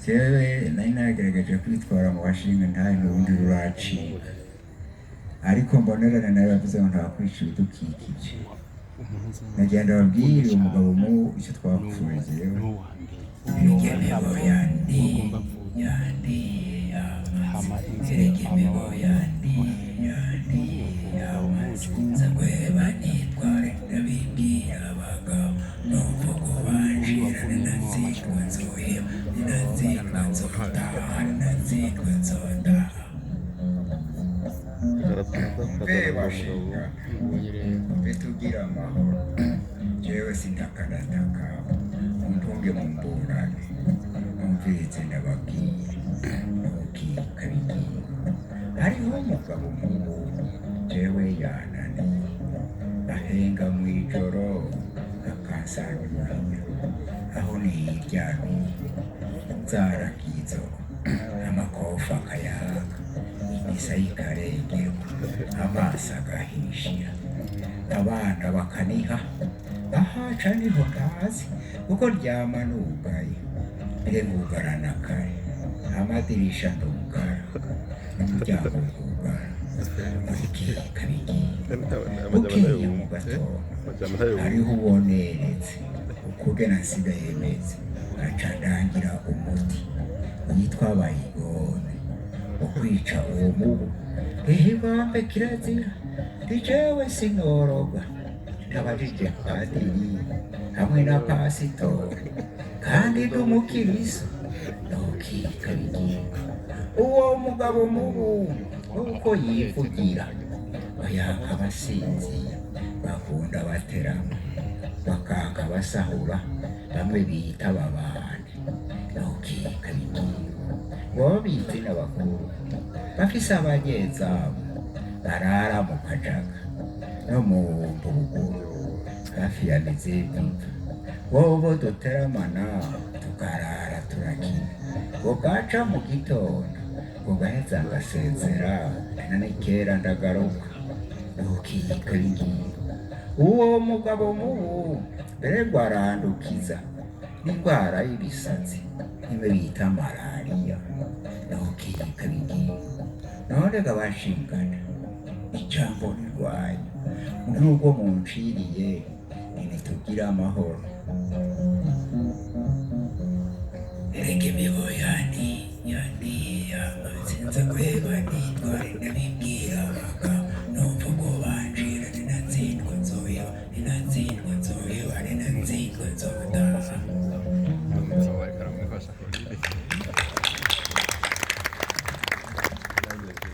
jewe nari nagerageje kwitwara mu bashinga ntahe n'urundi ruracika, ariko mbonerana nawe yavuze ngo ntakwica ibidukikije. Nagenda babwire umugabo mu icyo twapfuye jewe iregemebo yandi yandi amazi iregemebo yandi yandi amazi nzagweba nitware ndabibwira abagabo n'uvugo banjira ninazitwa nzoheba ninazitwa nzotaha ninazitwa nzotaha. Mbe bashinga mbe tugira amahoro, jewe sindakanataka untunge mu mburane numvirize ndababwiye ntukika bigiye. Hariho umugabo mubu jewe yananiye ahenga mw'ijoro akansanga imuhira aho niryamiye nzaragizo amakofa akayaga imisa y'ikarengerwa amaso agahishira abana bakaniha ahaca niho ntazi kuko ryama nugaye mbere ngugarana kare amadirisha ndugara umuryango nkugara murikika bigiye. Bukeye mu gatondo hariho uboneretse ukugena nsigaye meze aca ndangira umuti witwa bayigone ukwica uwo mubu. Ihibambe kirazira rijewe sinoroga ntabajije padiri hamwe na pasitori kandi ndumukiriso ntukika bigiye. Uwo mugabo mubu nuko yivugira bayanka abasinziye bakunda baterama bakanga basahura bamwe bita babandi ntukika bigiye. Bobo bizi n'abakuru bafise abanyezabo barara mu kajaga no mu mbuguru hafi ya mizigo. Bobo duteramana tukarara turakina ngo gaca mu gitondo ngo gaheza ngasezera nane kera ndagaruka ntukika bigiye. Uwo mugabo mubu mbere ngo arandukiza n'indwara y'ibisatsi imwe bita malariya ntukika bigiye. None ga bashingana ijambo rirwaye nubwo munciriye ntitugira amahoro. Iregemebo yandi yandi amazi nzagweba nitware ndabibwira abagabo n'uvugo banjira ninazitwa nzoheba ninazitwa nzoheba ninazitwa nzotaha.